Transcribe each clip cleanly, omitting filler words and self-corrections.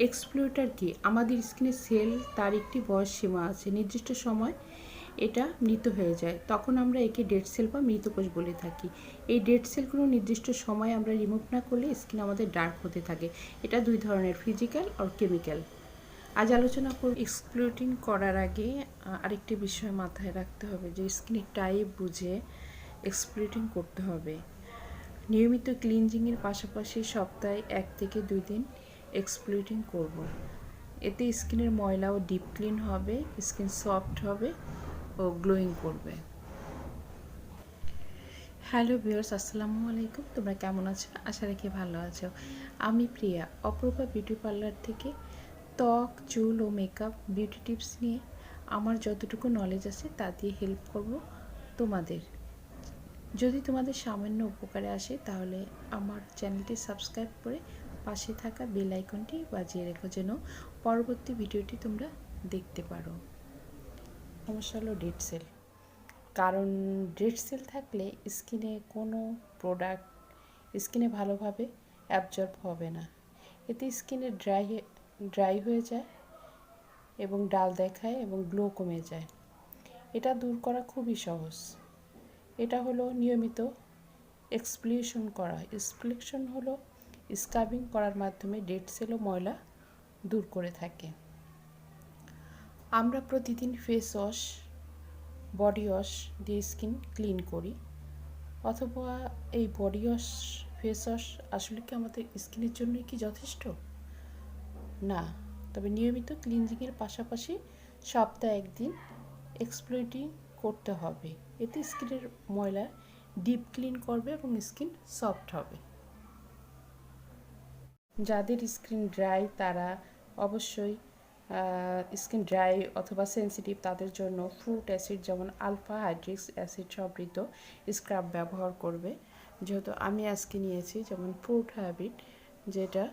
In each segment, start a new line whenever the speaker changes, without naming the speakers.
এক্সপ্লোরেটর কি? আমাদের স্কিনের সেল তার একটি বয়স সীমা আছে, নির্দিষ্ট সময় এটা মৃত হয়ে যায়, তখন আমরা একে ডেড সেল বা মৃত কোষ বলে থাকি। এই ডেড সেলগুলো নির্দিষ্ট সময় আমরা রিমুভ না করলে স্কিন আমাদের ডার্ক হতে থাকে। এটা দুই ধরনের, ফিজিক্যাল আর কেমিক্যাল। আজ আলোচনা করব এক্সপ্লোরেটিং করার আগে আরেকটি বিষয় মাথায় রাখতে হবে যে স্কিনের টাইপ বুঝে এক্সপ্লোরেটিং করতে হবে। নিয়মিত ক্লিনজিংয়ের পাশাপাশি সপ্তাহে 1 থেকে 2 দিন এক্সফোলিয়েটিং করব। এতে স্কিনের ময়লাও ডিপ ক্লিন হবে, স্কিন সফট হবে ও গ্লোয়িং করবে। হ্যালো ভিউয়ার্স, আসসালামু আলাইকুম। তোমরা কেমন আছো? আশা রাখি ভালো আছো। আমি প্রিয়া, অপরূপা বিউটি পার্লার থেকে ত্বক, চুল ও মেকআপ বিউটি টিপস নিয়ে আমার যতটুকু নলেজ আছে তা দিয়ে হেল্প করব তোমাদের। যদি তোমাদের সামান্য উপকারে আসে তাহলে আমার চ্যানেলটি সাবস্ক্রাইব করে পাশে থাকা বেল আইকনটি বাজিয়ে রেখো, যেন পরবর্তী ভিডিওটি তোমরা দেখতে পারো। সমস্যা হলো ডেড সেল। কারণ ডেড সেল থাকলে স্কিনে কোনো প্রোডাক্ট স্কিনে ভালোভাবে অ্যাবজর্ব হবে না। এতে স্কিনে ড্রাই হয়ে যায় এবং ডাল দেখায় এবং গ্লো কমে যায়। এটা দূর করা খুবই সহজ। এটা হলো নিয়মিত এক্সফোলিয়েশন করা। এক্সফোলিয়েশন হলো স্ক্রাবিং করার মাধ্যমে ডেড সেল ও ময়লা দূর করে থাকে। আমরা প্রতিদিন ফেস ওয়াশ, বডি ওয়াশ দিয়ে স্কিন ক্লিন করি, অথবা এই বডি ওয়াশ, ফেস ওয়াশ আসলে কি আমাদের স্কিনের জন্য কি যথেষ্ট? না। তবে নিয়মিত ক্লিনজিংয়ের পাশাপাশি সপ্তাহে 1 দিন এক্সফোলিয়েটিং করতে হবে। এতে স্কিনের ময়লা ডিপ ক্লিন করবে এবং স্কিন সফট হবে। যাদের স্কিন ড্রাই তারা অবশ্যই স্কিন ড্রাই অথবা সেন্সিটিভ তাদের জন্য ফ্রুট অ্যাসিড যেমন আলফা হাইড্রিক্স অ্যাসিড সমৃদ্ধ স্ক্রাব ব্যবহার করবে। যেহেতু আমি আজকে নিয়েছি যেমন ফ্রুট হ্যাবিট, যেটা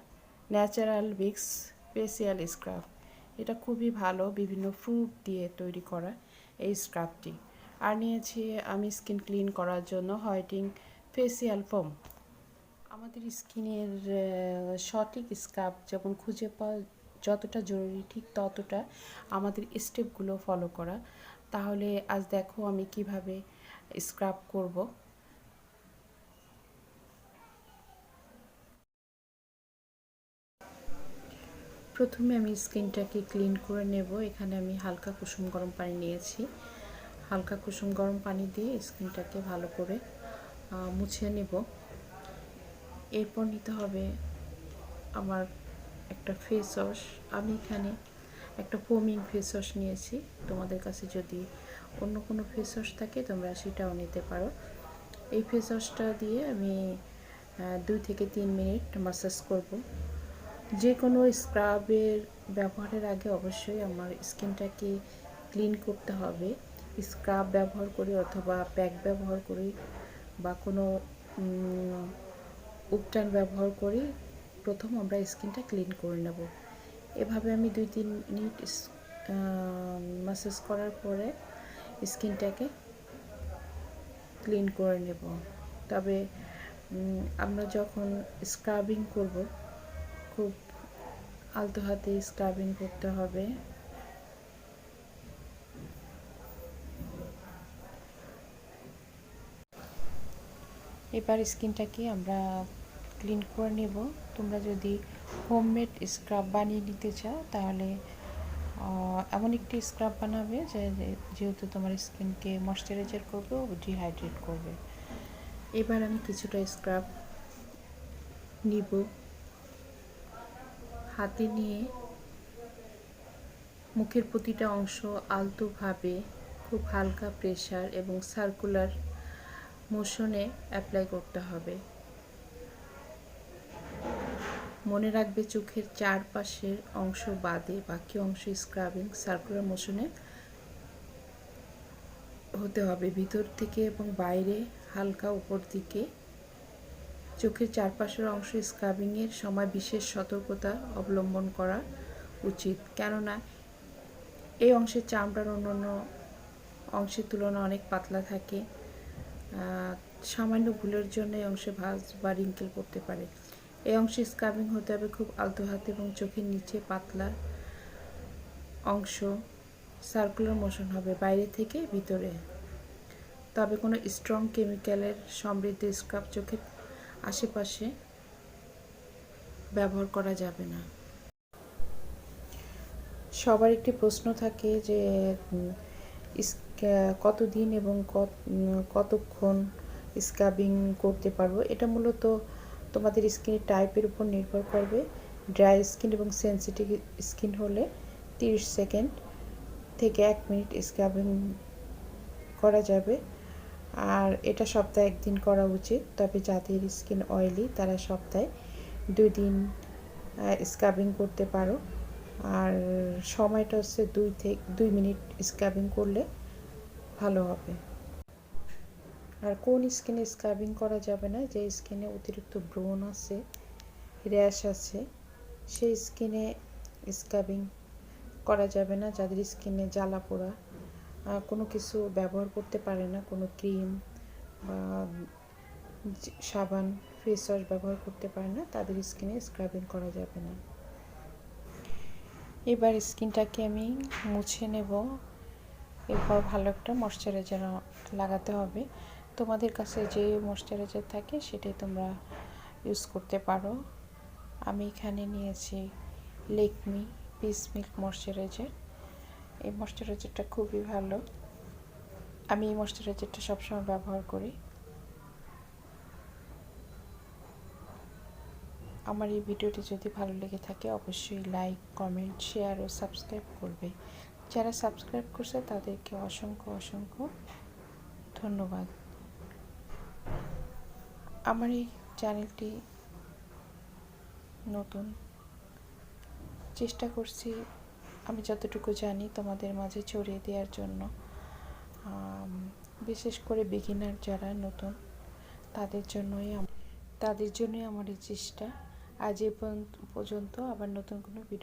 ন্যাচারাল মিক্স ফেসিয়াল স্ক্রাব। এটা খুবই ভালো, বিভিন্ন ফ্রুট দিয়ে তৈরি করা এই স্ক্রাবটি। আর নিয়েছি আমি স্কিন ক্লিন করার জন্য হোয়াইটিং ফেসিয়াল ফোম। আমাদের স্কিনের সঠিক স্ক্রাব যেমন খুঁজে পাওয়া যতটা জরুরি, ঠিক ততটা আমাদের স্টেপগুলো ফলো করা। তাহলে আজ দেখো আমি কিভাবে স্ক্রাব করব। প্রথমে আমি স্কিনটাকে ক্লিন করে নেব। এখানে আমি হালকা কুসুম গরম পানি নিয়েছি। হালকা কুসুম গরম পানি দিয়ে স্কিনটাকে ভালো করে মুছে নেব। এরপর নিতে হবে আমার একটা ফেস ওয়াশ। আমি এখানে একটা ফোমিং ফেস ওয়াশ নিয়েছি। তোমাদের কাছে যদি অন্য কোনো ফেস ওয়াশ থাকে তোমরা সেটাও নিতে পারো। এই ফেস ওয়াশটা দিয়ে আমি 2 থেকে 3 মিনিট ম্যাসাজ করব। যে কোনো স্ক্রাবের ব্যবহারের আগে অবশ্যই আমার স্কিনটাকে ক্লিন করতে হবে। স্ক্রাব ব্যবহার করি অথবা প্যাক ব্যবহার করি বা কোনো উপটান ব্যবহার করি, প্রথম আমরা স্কিনটা ক্লিন করে নেব। এভাবে আমি 2-3 মিনিট ম্যাসাজ করার পরে স্কিনটাকে ক্লিন করে নেব। তবে আমরা যখন স্ক্রাবিং করব খুব আলতো হাতে স্ক্রাবিং করতে হবে। এবার স্কিনটাকে আমরা ক্লিন করে নেব। তোমরা যদি হোমমেড স্ক্রাব বানিয়ে নিতে চাও তাহলে এমন একটি স্ক্রাব বানাবে যেহেতু তোমার স্কিনকে ময়শ্চারাইজার করবে ও ডিহাইড্রেট করবে। এবার আমি কিছুটা স্ক্রাব নিব, হাতে নিয়ে মুখের প্রতিটা অংশ আলতোভাবে খুব হালকা প্রেসার এবং সার্কুলার মোশনে অ্যাপ্লাই করতে হবে। মনে রাখবে চোখের চারপাশের অংশ বাদে বাকি অংশ স্ক্রাবিং সার্কুলার মোশনে হতে হবে, ভিতর থেকে এবং বাইরে হালকা উপর দিকে। চোখের চারপাশের অংশ স্ক্রাবিংয়ের সময় বিশেষ সতর্কতা অবলম্বন করা উচিত, কেননা এই অংশের চামড়ার অন্যান্য অংশের তুলনায় অনেক পাতলা থাকে। সামান্য ভুলের জন্য এই অংশে ভাঁজ বা রিঙ্কেল পড়তে পারে। এই অংশে স্ক্রাবিং হতে হবে খুব আলতো হাতে এবং চোখের নিচে পাতলা অংশ সার্কুলার মোশন হবে বাইরে থেকে ভিতরে। তবে কোনো স্ট্রং কেমিক্যালের সমৃদ্ধ স্ক্রাব চোখের আশেপাশে ব্যবহার করা যাবে না। সবার একটি প্রশ্ন থাকে যে কতদিন এবং কতক্ষণ স্ক্রাবিং করতে পারবো। এটা মূলত তোমাদের স্কিনের টাইপের উপর নির্ভর করবে। ড্রাই স্কিন এবং সেন্সিটিভ স্কিন হলে 30 সেকেন্ড থেকে 1 মিনিট স্ক্রাবিং করা যাবে, আর এটা সপ্তাহে 1 দিন করা উচিত। তবে যাদের স্কিন অয়েলি তারা সপ্তাহে 2 দিন স্ক্রাবিং করতে পারো, আর সময়টা হচ্ছে 2 মিনিট স্ক্রাবিং করলে ভালো হবে। আর কোন স্কিনে স্ক্রাবিং করা যাবে না, যে স্কিনে অতিরিক্ত ব্রণ আছে, র্যাশ আছে, সেই স্কিনে স্ক্রাবিং করা যাবে না। যাদের স্কিনে জ্বালা পোড়া, কোনো কিছু ব্যবহার করতে পারে না, কোনো ক্রিম বা সাবান ফেস ওয়াশ ব্যবহার করতে পারে না, তাদের স্কিনে স্ক্রাবিং করা যাবে না। এবার স্কিনটাকে আমি মুছে নেব। এরপর ভালো একটা ময়শ্চারাইজার লাগাতে হবে। তোমাদের কাছে যে ময়শ্চারাইজার থাকে সেটাই তোমরা ইউজ করতে পারো। আমি এখানে নিয়েছি লেকমি পিস মিল্ক ময়শ্চারাইজার। এই ময়শ্চারাইজারটা খুবই ভালো, আমি এই ময়শ্চারাইজারটা সবসময় ব্যবহার করি। আমার এই ভিডিওটি যদি ভালো লেগে থাকে অবশ্যই লাইক, কমেন্ট, শেয়ার ও সাবস্ক্রাইব করবে। যারা সাবস্ক্রাইব করছে তাদেরকে অসংখ্য অসংখ্য ধন্যবাদ। আমার এই চ্যানেলটি নতুন, চেষ্টা করছি আমি যতটুকু জানি তোমাদের মাঝে ছড়িয়ে দেওয়ার জন্য। বিশেষ করে বিগিনার যারা নতুন তাদের জন্যই আমার এই চেষ্টা। আজ এ পর্যন্ত আবার নতুন কোনো ভিডিও